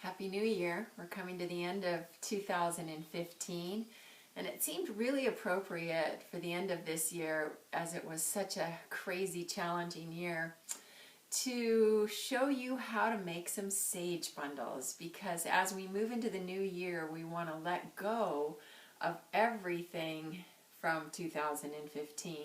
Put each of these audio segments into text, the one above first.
Happy New Year. We're coming to the end of 2015, and it seemed really appropriate for the end of this year, as it was such a crazy, challenging year, to show you how to make some sage bundles, because as we move into the new year, we want to let go of everything from 2015.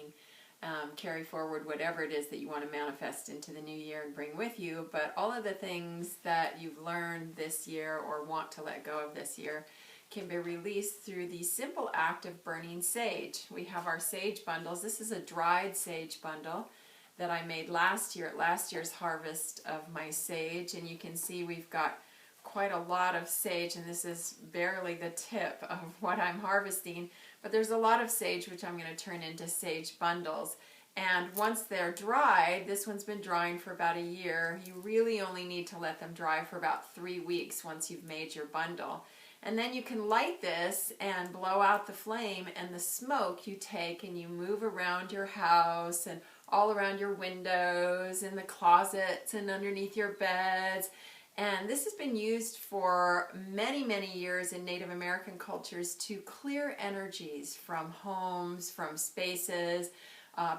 Carry forward whatever it is that you want to manifest into the new year and bring with you, but all of the things that you've learned this year or want to let go of this year can be released through the simple act of burning sage. We have our sage bundles. This is a dried sage bundle that I made last year at last year's harvest of my sage, and you can see we've got quite a lot of sage, and this is barely the tip of what I'm harvesting, but there's a lot of sage which I'm going to turn into sage bundles. And once they're dried, this one's been drying for about a year, you really only need to let them dry for about 3 weeks once you've made your bundle. And then you can light this and blow out the flame, and the smoke you take and you move around your house and all around your windows and the closets and underneath your beds. And this has been used for many, many years in Native American cultures to clear energies from homes, from spaces,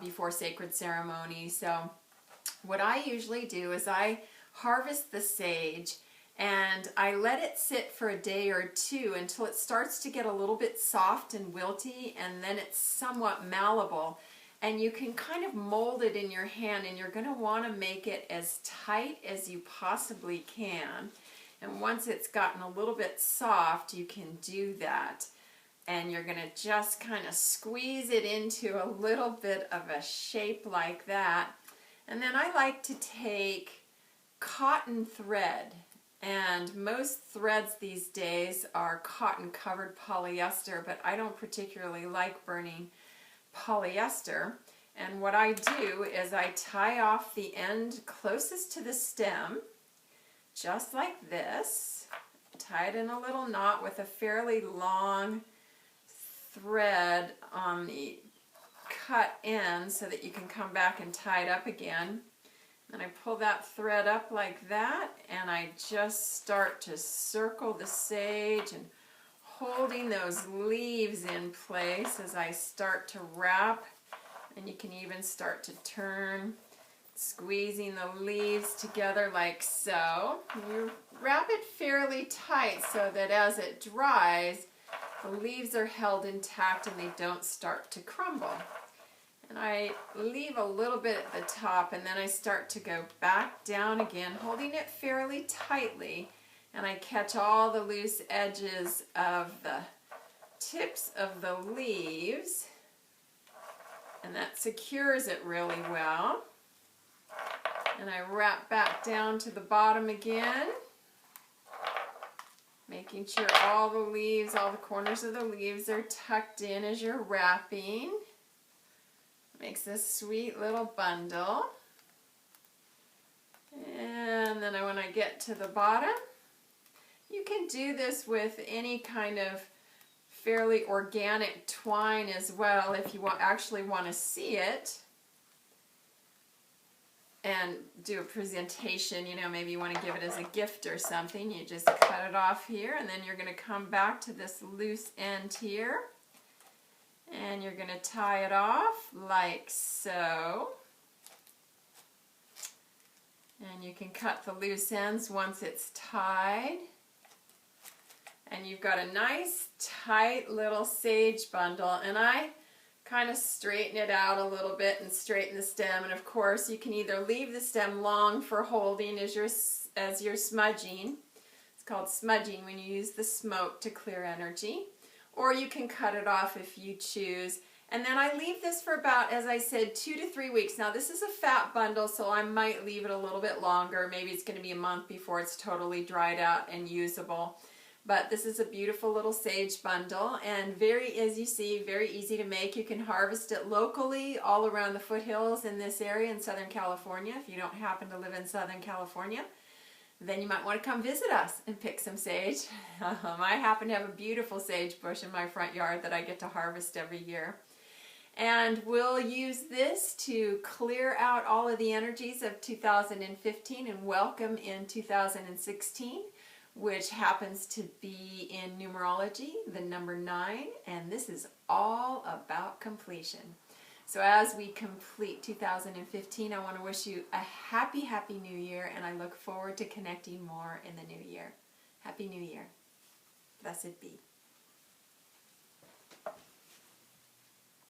before sacred ceremonies. So what I usually do is I harvest the sage and I let it sit for a day or two until it starts to get a little bit soft and wilty, and then it's somewhat malleable. And you can kind of mold it in your hand, and you're going to want to make it as tight as you possibly can. And once it's gotten a little bit soft, you can do that. And you're going to just kind of squeeze it into a little bit of a shape like that. And then I like to take cotton thread. And most threads these days are cotton covered polyester, but I don't particularly like burning polyester. And what I do is I tie off the end closest to the stem, just like this. Tie it in a little knot with a fairly long thread on the cut end so that you can come back and tie it up again. And I pull that thread up like that, and I just start to circle the sage and holding those leaves in place as I start to wrap. And you can even start to turn, squeezing the leaves together like so. You wrap it fairly tight so that as it dries, the leaves are held intact and they don't start to crumble. And I leave a little bit at the top, and then I start to go back down again, holding it fairly tightly, and I catch all the loose edges of the tips of the leaves, and that secures it really well. And I wrap back down to the bottom again, making sure all the leaves, all the corners of the leaves are tucked in as you're wrapping. Makes this sweet little bundle. And then when I get to the bottom, you can do this with any kind of fairly organic twine as well if you actually want to see it and do a presentation. You know, maybe you want to give it as a gift or something. You just cut it off here, and then you're going to come back to this loose end here. And you're going to tie it off like so. And you can cut the loose ends once it's tied. And you've got a nice tight little sage bundle. And I kind of straighten it out a little bit and straighten the stem. And of course you can either leave the stem long for holding as you're smudging. It's called smudging when you use the smoke to clear energy. Or you can cut it off if you choose. And then I leave this for about, as I said, 2 to 3 weeks. Now this is a fat bundle, so I might leave it a little bit longer. Maybe it's going to be a month before it's totally dried out and usable. But this is a beautiful little sage bundle, and very, as you see, very easy to make. You can harvest it locally all around the foothills in this area in Southern California. If you don't happen to live in Southern California, then you might want to come visit us and pick some sage. I happen to have a beautiful sage bush in my front yard that I get to harvest every year. And we'll use this to clear out all of the energies of 2015 and welcome in 2016. which happens to be in numerology, the number 9, and this is all about completion. So as we complete 2015, I want to wish you a happy, happy new year, and I look forward to connecting more in the new year. Happy New Year. Blessed be.